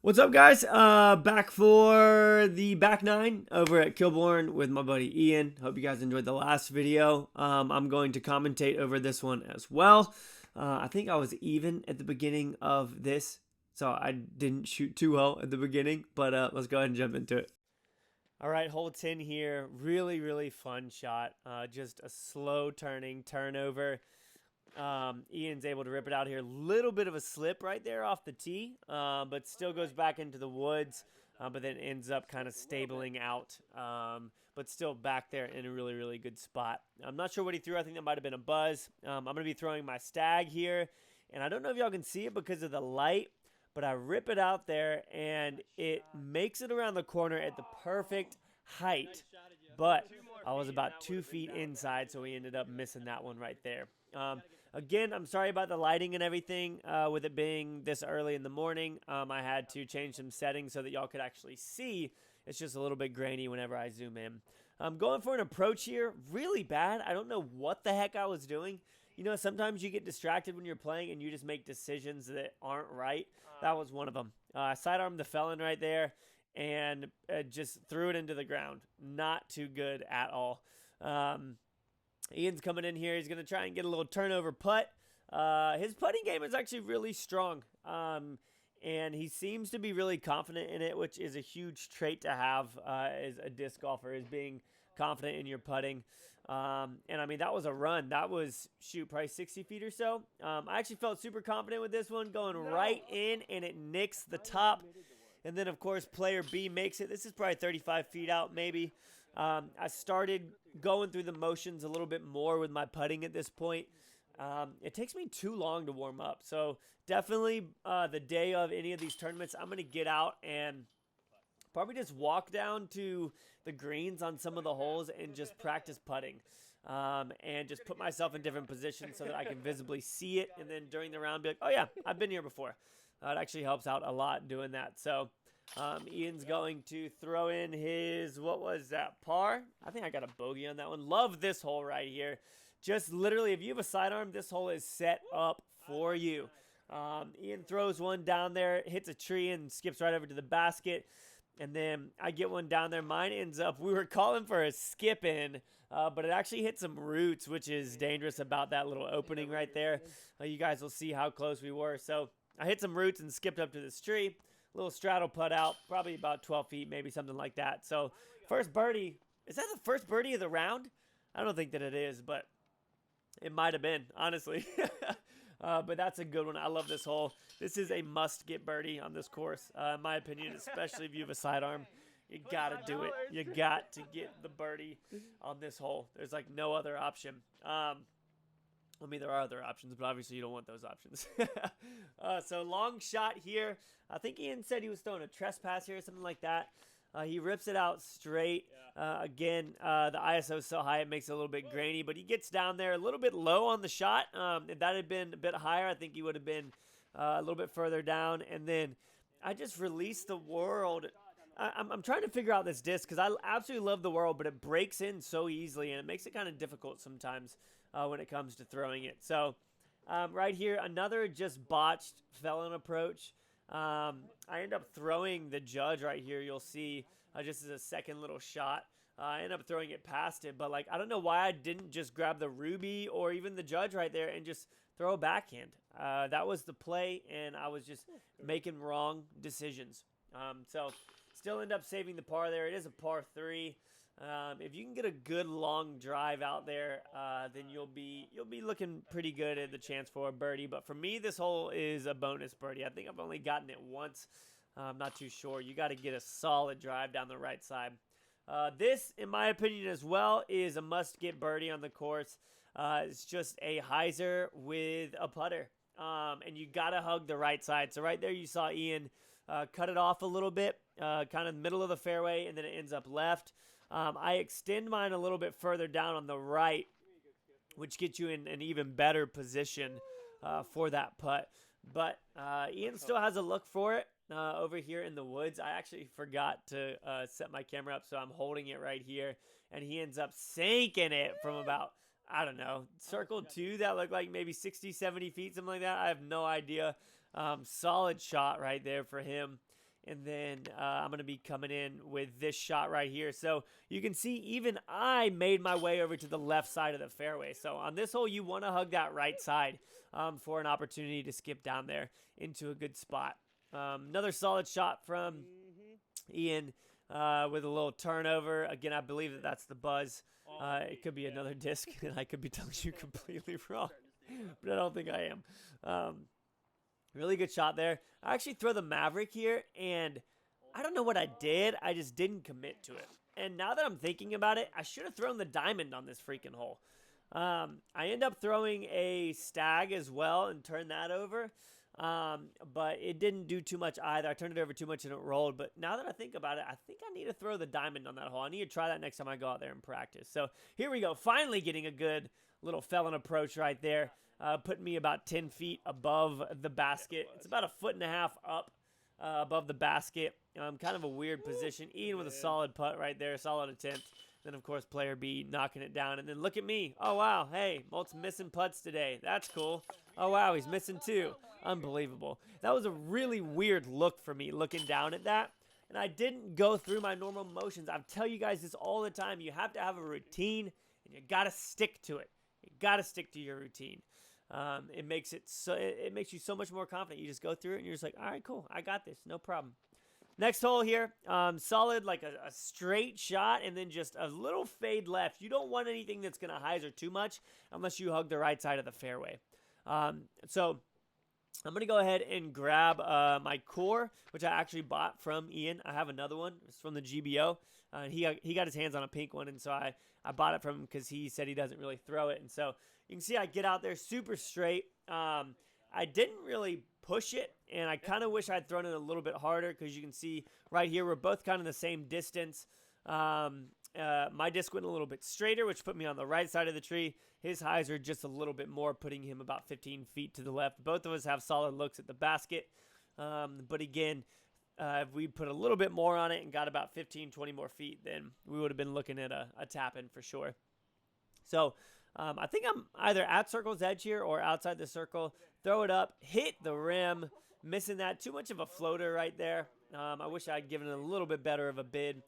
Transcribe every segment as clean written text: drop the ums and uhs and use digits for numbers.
What's up, guys? Back for the back nine over at Kilbourne with my buddy Ian. Hope you guys enjoyed the last video. I'm going to commentate over this one as well. I think I was even at the beginning of this, so I didn't shoot too well at the beginning, but let's go ahead and jump into it. All right, hole 10 here. Really, really fun shot. Just a slow turning turnover. Ian's able to rip it out here. Little bit of a slip right there off the tee, but still goes back into the woods, but then ends up kind of stabling out, but still back there in a really, really good spot. I'm not sure what he threw. I think that might have been a buzz. I'm going to be throwing my stag here, and I don't know if y'all can see it because of the light, but I rip it out there, and it makes it around the corner at the perfect height, but I was about 2 feet inside, so we ended up missing that one right there. Again, I'm sorry about the lighting and everything with it being this early in the morning. I had to change some settings so that y'all could actually see. It's just a little bit grainy whenever I zoom in. I'm going for an approach here. Really bad. I don't know what the heck I was doing. You know, sometimes you get distracted when you're playing and you just make decisions that aren't right. That was one of them. I sidearmed the felon right there and just threw it into the ground. Not too good at all. Ian's coming in here. He's going to try and get a little turnover putt. His putting game is actually really strong, and he seems to be really confident in it, which is a huge trait to have as a disc golfer, is being confident in your putting. And, I mean, that was a run. That was, probably 60 feet or so. I actually felt super confident with this one, going right in, and it nicks the top. And then, of course, player B makes it. This is probably 35 feet out maybe. I started going through the motions a little bit more with my putting at this point. It takes me too long to warm up. So definitely the day of any of these tournaments, I'm going to get out and probably just walk down to the greens on some of the holes and just practice putting. And just put myself in different positions so that I can visibly see it. And then during the round be like, oh yeah, I've been here before. It actually helps out a lot doing that. So Ian's going to throw in his, what was that, par? I think I got a bogey on that one. Love this hole right here. Just literally, if you have a sidearm, this hole is set up for you. Ian throws one down there, hits a tree, and skips right over to the basket. And then I get one down there. Mine ends up, we were calling for a skip in, but it actually hit some roots, which is dangerous about that little opening right there. You guys will see how close we were. So I hit some roots and skipped up to this tree. Little straddle putt out, probably about 12 feet, maybe something like that. So first birdie. Is that the first birdie of the round? I don't think that it is, but it might have been, honestly. But that's a good one. I love this hole. This is a must-get birdie on this course, in my opinion, especially if you have a sidearm. You got to do it. You got to get the birdie on this hole. There's, like, no other option. I mean, there are other options, but obviously you don't want those options. So long shot here. I think Ian said he was throwing a trespass here or something like that. He rips it out straight. Again, the ISO is so high it makes it a little bit grainy, but he gets down there a little bit low on the shot. If that had been a bit higher, I think he would have been a little bit further down. And then I just released the world. I'm trying to figure out this disc because I absolutely love the world, but it breaks in so easily, and it makes it kind of difficult sometimes when it comes to throwing it. So right here, another just botched felon approach. I end up throwing the judge right here. You'll see just as a second little shot. I end up throwing it past it, but like I don't know why I didn't just grab the ruby or even the judge right there and just throw a backhand. That was the play, and I was just making wrong decisions. So still end up saving the par there. It is a par 3. If you can get a good long drive out there, then you'll be looking pretty good at the chance for a birdie. But for me, this hole is a bonus birdie. I think I've only gotten it once. I'm not too sure. You got to get a solid drive down the right side. This, in my opinion as well, is a must-get birdie on the course. It's just a hyzer with a putter, and you got to hug the right side. So right there you saw Ian cut it off a little bit, kind of middle of the fairway, and then it ends up left. I extend mine a little bit further down on the right, which gets you in an even better position for that putt. But Ian still has a look for it over here in the woods. I actually forgot to set my camera up, so I'm holding it right here. And he ends up sinking it from about, I don't know, circle 2 that looked like maybe 60, 70 feet, something like that. I have no idea. Solid shot right there for him. And then I'm going to be coming in with this shot right here. So you can see even I made my way over to the left side of the fairway. So on this hole, you want to hug that right side for an opportunity to skip down there into a good spot. Another solid shot from Ian with a little turnover. Again, I believe that that's the buzz. It could be another disc, and I could be telling you completely wrong, but I don't think I am. Really good shot there. I actually throw the Maverick here, and I don't know what I did. I just didn't commit to it. And now that I'm thinking about it, I should have thrown the diamond on this freaking hole. I end up throwing a stag as well and turned that over. But it didn't do too much either. I turned it over too much and it rolled. But now that I think about it, I think I need to throw the diamond on that hole. I need to try that next time I go out there and practice. So here we go. Finally getting a good little felon approach right there. Putting me about 10 feet above the basket. It's about 1.5 feet up above the basket. Kind of a weird position. Ian with a solid putt right there. Solid attempt. Then, of course, player B knocking it down. And then look at me. Oh, wow. Hey, Malt's missing putts today. That's cool. Oh, wow. He's missing 2. Unbelievable. That was a really weird look for me looking down at that. And I didn't go through my normal motions. I tell you guys this all the time. You have to have a routine, and you got to stick to it. You got to stick to your routine. It makes you so much more confident. You just go through it, and you're just like, all right, cool. I got this. No problem. Next hole here, solid, like a straight shot and then just a little fade left. You don't want anything that's going to hyzer too much unless you hug the right side of the fairway. So I'm going to go ahead and grab my core, which I actually bought from Ian. I have another one. It's from the GBO. He got his hands on a pink one, and so I bought it from him because he said he doesn't really throw it. And so you can see I get out there super straight. I didn't really push it, and I kind of wish I'd thrown it a little bit harder because you can see right here we're both kind of the same distance. My disc went a little bit straighter, which put me on the right side of the tree. His highs are just a little bit more, putting him about 15 feet to the left. Both of us have solid looks at the basket, but again, if we put a little bit more on it and got about 15, 20 more feet, then we would have been looking at a tap-in for sure. So I think I'm either at circle's edge here or outside the circle. Throw it up, hit the rim, missing that. Too much of a floater right there. I wish I'd given it a little bit better of a bid.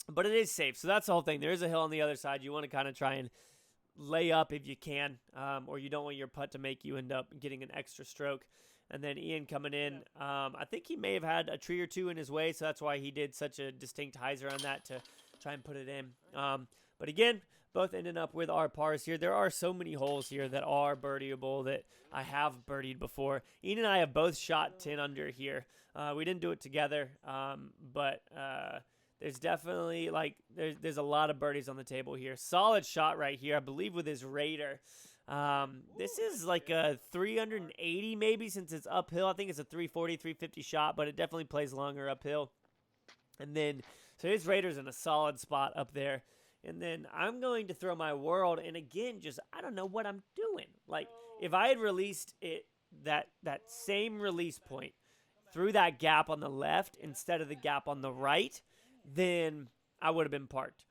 But it is safe. So that's the whole thing. There is a hill on the other side. You want to kind of try and lay up if you can, or you don't want your putt to make you end up getting an extra stroke. And then Ian coming in, I think he may have had a tree or two in his way, so that's why he did such a distinct hyzer on that to try and put it in. But again, both ending up with our pars here. There are so many holes here that are birdieable that I have birdied before. Ian and I have both shot 10 under here. We didn't do it together, but there's definitely, there's a lot of birdies on the table here. Solid shot right here, I believe, with his Raider. This is like a 380 maybe since it's uphill. I think it's a 340, 350 shot, but it definitely plays longer uphill. And then, so his Raider's in a solid spot up there. And then I'm going to throw my World, and again, just, I don't know what I'm doing. Like, if I had released it, that same release point through that gap on the left instead of the gap on the right, then I would have been parked.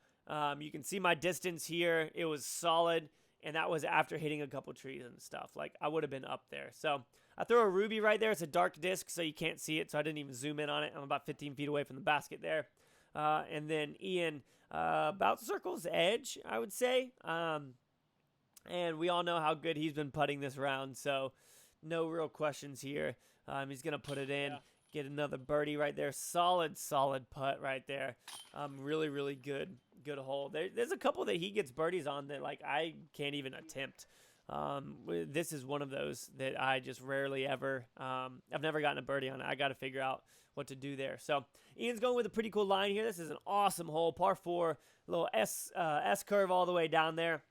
You can see my distance here. It was solid, and that was after hitting a couple trees and stuff. Like, I would have been up there. So I throw a Ruby right there. It's a dark disc, so you can't see it, so I didn't even zoom in on it. I'm about 15 feet away from the basket there. And then Ian, about circle's edge, I would say. And we all know how good he's been putting this round, so no real questions here. He's going to put it in, get another birdie right there. Solid putt right there. Really, really good hole. There's a couple that he gets birdies on that, like, I can't even attempt. This is one of those that I just rarely ever, I've never gotten a birdie on it. I got to figure out what to do there. So Ian's going with a pretty cool line here. This is an awesome hole, par 4, little S curve all the way down there.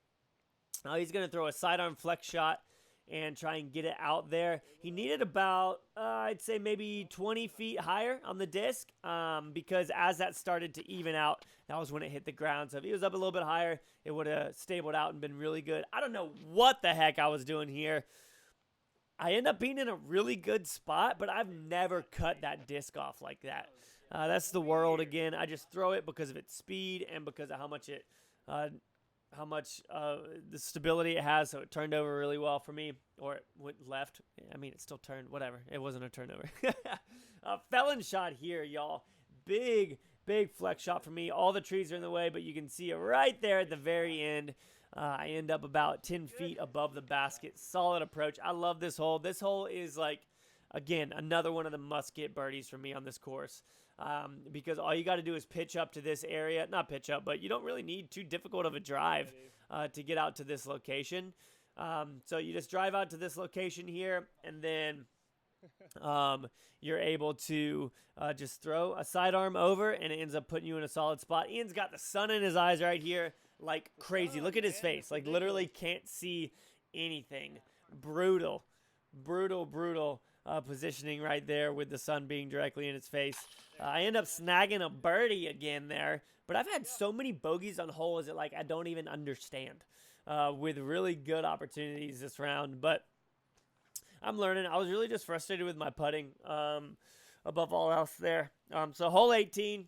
He's going to throw a sidearm flex shot and try and get it out there. He needed about, I'd say maybe 20 feet higher on the disc, because as that started to even out, that was when it hit the ground. So if he was up a little bit higher, it would have stabled out and been really good. I don't know what the heck I was doing here. I end up being in a really good spot, but I've never cut that disc off like that. That's the World again. I just throw it because of its speed and because of how much it the stability it has. So it turned over really well for me, or it went left. I mean, it still turned. Whatever. It wasn't a turnover. Felon shot here, y'all. Big flex shot for me. All the trees are in the way, but you can see it right there at the very end. I end up about 10 feet above the basket. Solid approach. I love this hole. This hole is like, again, another one of the must-get birdies for me on this course, because all you got to do is pitch up to this area. Not pitch up, but you don't really need too difficult of a drive to get out to this location. So you just drive out to this location here, and then you're able to just throw a sidearm over, and it ends up putting you in a solid spot. Ian's got the sun in his eyes right here like crazy. Look at his face. Like, literally can't see anything. Brutal positioning right there with the sun being directly in its face. I end up snagging a birdie again there, but I've had so many bogeys on holes that, like, I don't even understand, with really good opportunities this round. But I'm learning. I was really just frustrated with my putting, above all else there. So hole 18,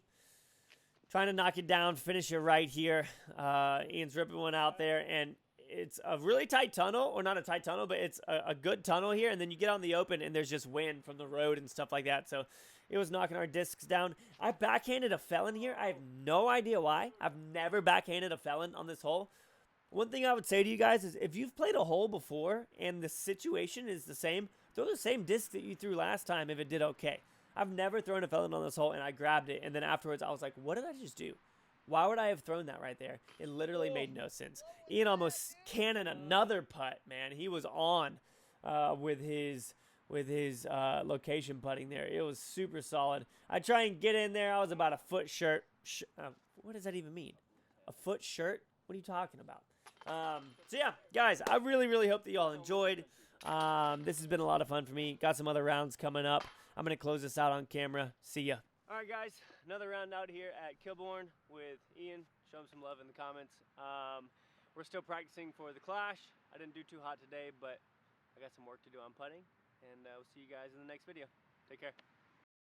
trying to knock it down, finish it right here. Ian's ripping one out there, and it's a really tight tunnel, or not a tight tunnel, but it's a good tunnel here, and then you get on the open, and there's just wind from the road and stuff like that, so it was knocking our discs down. I backhanded a felon here. I have no idea why. I've never backhanded a felon on this hole. One thing I would say to you guys is, if you've played a hole before and the situation is the same, throw the same disc that you threw last time if it did okay. I've never thrown a felon on this hole, and I grabbed it, and then afterwards I was like, what did I just do? Why would I have thrown that right there? It literally made no sense. Ian almost cannoned another putt, man. He was on with his location putting there. It was super solid. I try and get in there. I was about a foot short. What does that even mean? A foot short? What are you talking about? So yeah, guys, I really hope that y'all enjoyed. This has been a lot of fun for me. Got some other rounds coming up. I'm going to close this out on camera. See ya. All right, guys, another round out here at Kilbourne with Ian. Show him some love in the comments. We're still practicing for the Clash. I didn't do too hot today, but I got some work to do on putting, and we'll see you guys in the next video. Take care.